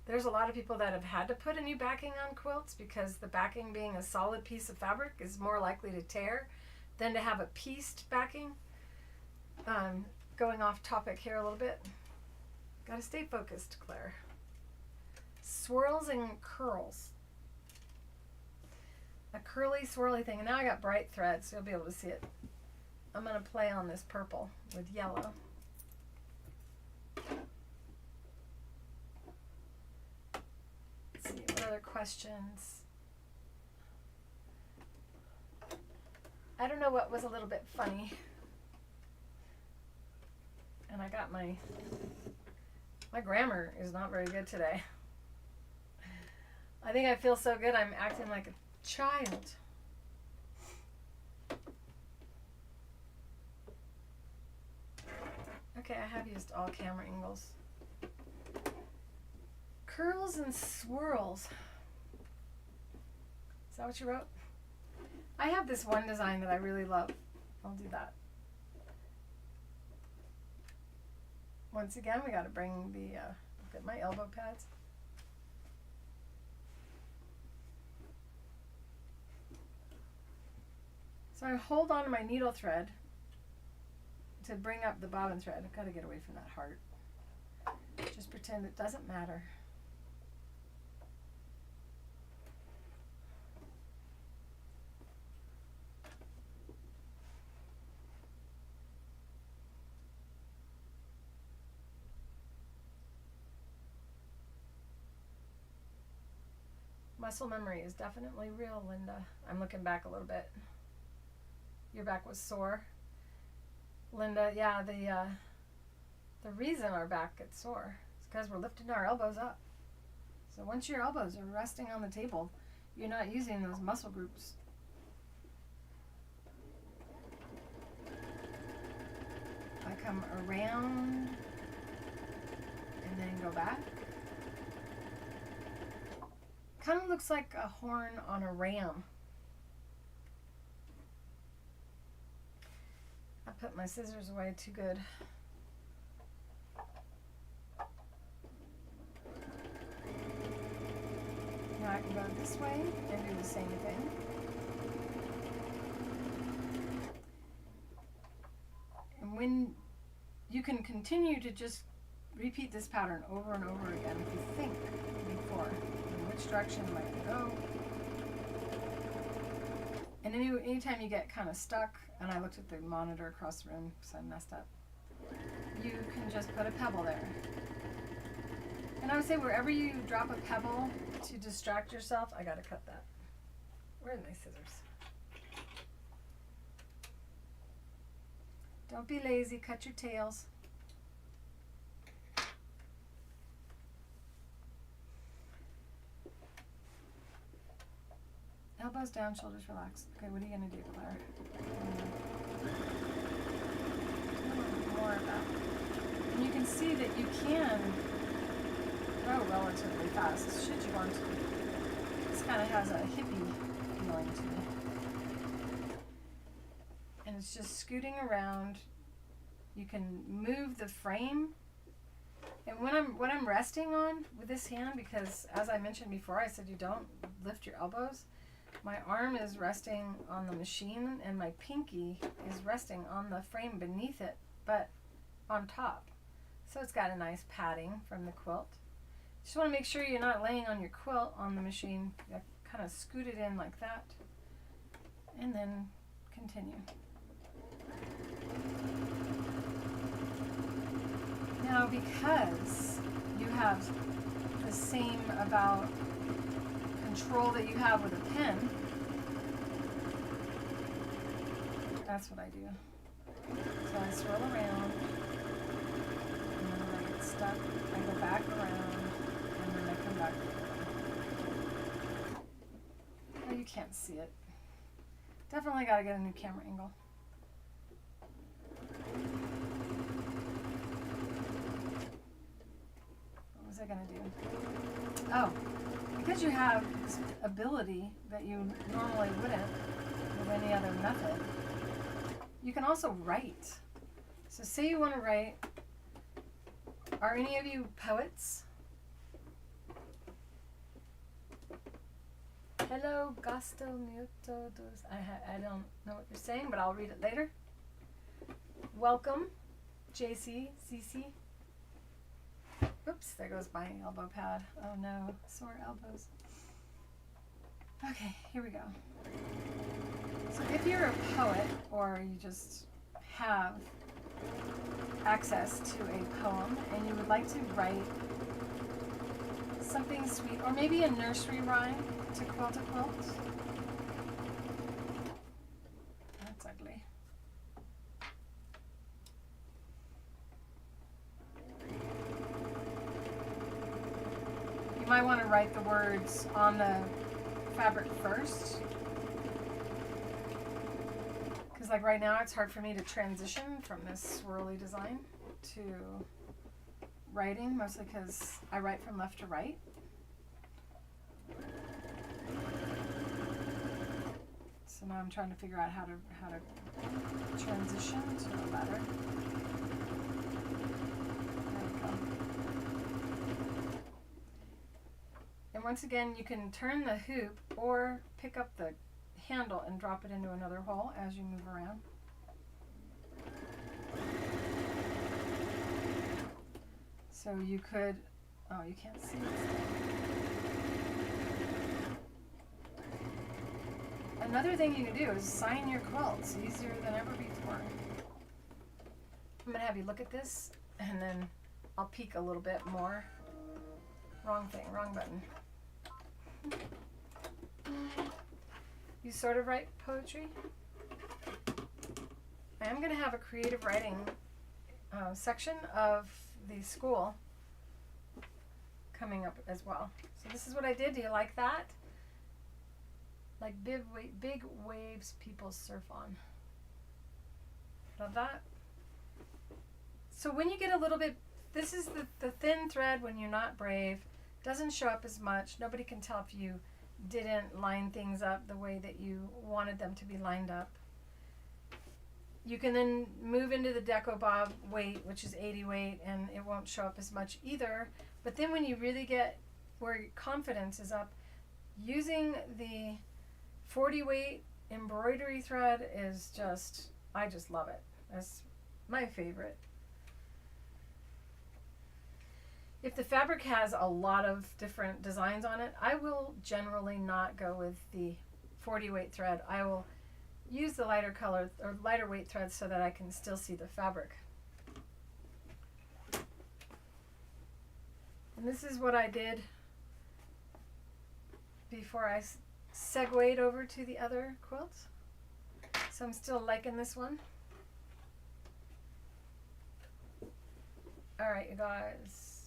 S1: there's a lot of people that have had to put a new backing on quilts because the backing, being a solid piece of fabric, is more likely to tear than to have a pieced backing. Going off topic here a little bit. Gotta stay focused, Claire. Swirls and curls. A curly, swirly thing. And now I got bright thread, so you'll be able to see it. I'm going to play on this purple with yellow. Let's see, what other questions? I don't know what was a little bit funny. And I got my grammar is not very good today. I think I feel so good I'm acting like a child. Okay, I have used all camera angles. Curls and swirls. Is that what you wrote? I have this one design that I really love. I'll do that. Once again, we got to bring the, get my elbow pads. So I hold on to my needle thread to bring up the bobbin thread. I've got to get away from that heart. Just pretend it doesn't matter. Muscle memory is definitely real, Linda. I'm looking back a little bit. Your back was sore. Linda, yeah, the reason our back gets sore is because we're lifting our elbows up. So once your elbows are resting on the table, you're not using those muscle groups. I come around and then go back. Kind of looks like a horn on a ram. I put my scissors away too good. Now I can go this way and do the same thing. And when you can continue to just repeat this pattern over and over again if you think before which direction might you go. And anytime you get kind of stuck, and I looked at the monitor across the room because I messed up, you can just put a pebble there. And I would say wherever you drop a pebble to distract yourself, I gotta cut that. Where are my scissors? Don't be lazy, cut your tails. Elbows down, shoulders relaxed. Okay, what are you going to do, Claire? More of that. And you can see that you can row relatively fast, should you want to. This kind of has a hippie feeling to it. And it's just scooting around. You can move the frame. And what I'm resting on with this hand, because as I mentioned before, I said you don't lift your elbows. My arm is resting on the machine and my pinky is resting on the frame beneath it, but on top. So it's got a nice padding from the quilt. Just want to make sure you're not laying on your quilt on the machine. You kind of scoot it in like that and then continue. Now, because you have the same about control that you have with a pen, that's what I do. So I swirl around, and then when I get stuck, I go back around, and then I come back. Oh, you can't see it. Definitely got to get a new camera angle. What was I going to do? Oh. because you have this ability that you normally wouldn't with any other method, you can also write. So say you want to write, are any of you poets? Hello, gasto minuto dos. I don't know what you're saying, but I'll read it later. Welcome, JC, CC. Oops, there goes my elbow pad. Oh no, sore elbows. Okay, here we go. So if you're a poet or you just have access to a poem and you would like to write something sweet, or maybe a nursery rhyme to quilt a quilt. That's ugly. You might want to write the words on the fabric first. Because like right now it's hard for me to transition from this swirly design to writing, mostly because I write from left to right. So now I'm trying to figure out how to transition to a letter. There we go. And once again, you can turn the hoop or pick up the handle and drop it into another hole as you move around. So you could, oh, you can't see this. Another thing you can do is sign your quilts easier than ever before. I'm going to have you look at this and then I'll peek a little bit more. Wrong thing, wrong button. You sort of write poetry? I am going to have a creative writing section of the school coming up as well. So this is what I did. Do you like that? Like big waves people surf on. Love that. So when you get a little bit, this is the thin thread when you're not brave. Doesn't show up as much. Nobody can tell if you didn't line things up the way that you wanted them to be lined up. You can then move into the Deco Bob weight, which is 80 weight, and it won't show up as much either. But then when you really get where your confidence is up, using the 40 weight embroidery thread is just, I just love it. That's my favorite. If the fabric has a lot of different designs on it, I will generally not go with the 40 weight thread. I will use the lighter color or lighter weight thread so that I can still see the fabric. And this is what I did before I segued over to the other quilts. So I'm still liking this one. All right, you guys.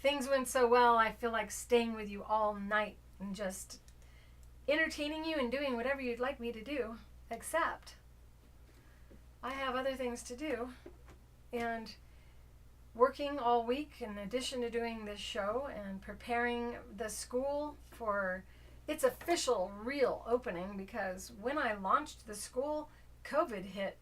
S1: Things went so well, I feel like staying with you all night and just entertaining you and doing whatever you'd like me to do, except I have other things to do. And working all week in addition to doing this show and preparing the school for its official real opening, because when I launched the school, COVID hit.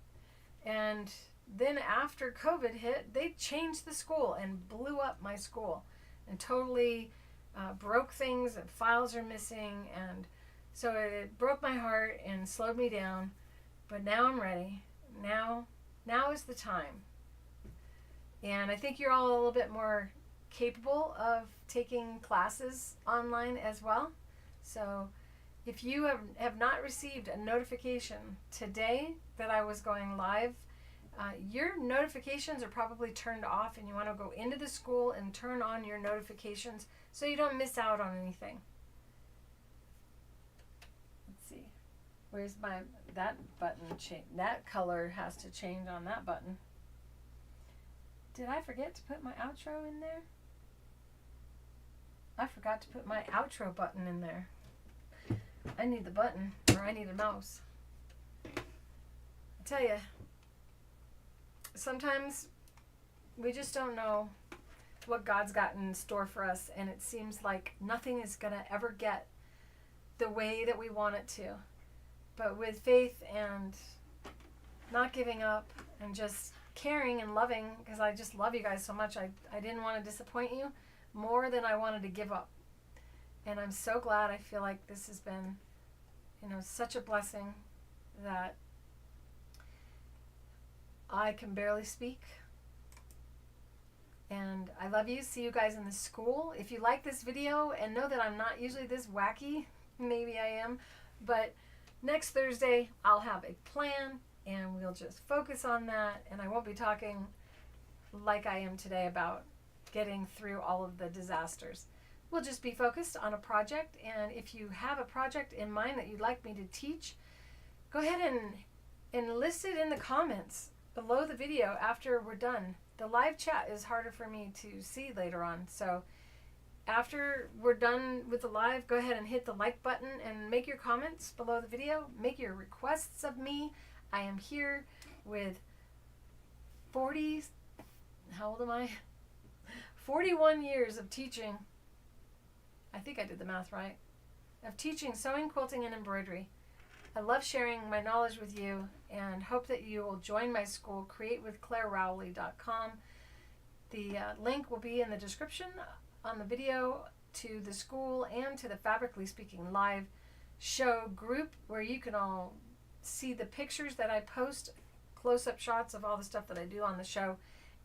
S1: And then after COVID hit, they changed the school and blew up my school and totally broke things, and files are missing, and so it broke my heart and slowed me down. But now I'm ready. Now is the time. And I think you're all a little bit more capable of taking classes online as well. So if you have not received a notification today that I was going live, your notifications are probably turned off, and you want to go into the school and turn on your notifications so you don't miss out on anything. Let's see. Where's that button change? That color has to change on that button. Did I forget to put my outro in there? I forgot to put my outro button in there. I need the button, or I need a mouse. I tell you, sometimes we just don't know what God's got in store for us, and it seems like nothing is going to ever get the way that we want it to. But with faith and not giving up and just caring and loving, because I just love you guys so much, I didn't want to disappoint you more than I wanted to give up. And I'm so glad. I feel like this has been, such a blessing that I can barely speak. And I love you. See you guys in the school. If you like this video, and know that I'm not usually this wacky, maybe I am, but next Thursday I'll have a plan and we'll just focus on that, and I won't be talking like I am today about getting through all of the disasters. We'll just be focused on a project, and if you have a project in mind that you'd like me to teach, go ahead and list it in the comments below the video after we're done. The live chat is harder for me to see later on, so after we're done with the live, go ahead and hit the like button and make your comments below the video. Make your requests of me. I am here with 41 years of teaching. I think I did the math right. Of teaching sewing, quilting, and embroidery. I love sharing my knowledge with you, and hope that you will join my school, createwithclairerowley.com. The link will be in the description on the video to the school and to the Fabrically Speaking live show group, where you can all see the pictures that I post, close-up shots of all the stuff that I do on the show,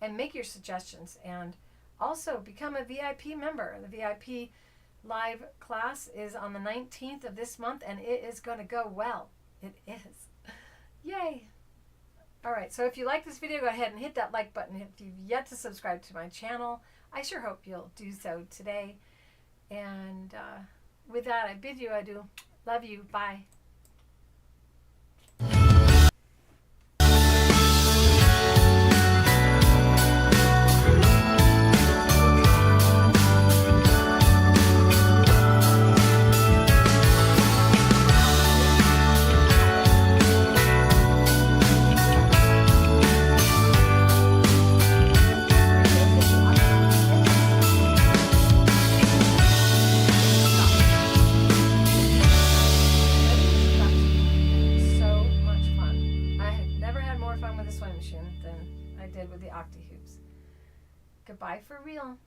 S1: and make your suggestions. And also become a VIP member. The VIP live class is on the 19th of this month, and it is going to go well. It is. Yay! Alright, so if you like this video, go ahead and hit that like button. If you've yet to subscribe to my channel, I sure hope you'll do so today. And with that, I bid you adieu. Love you. Bye. With the Octi-HOOPS. Goodbye for real.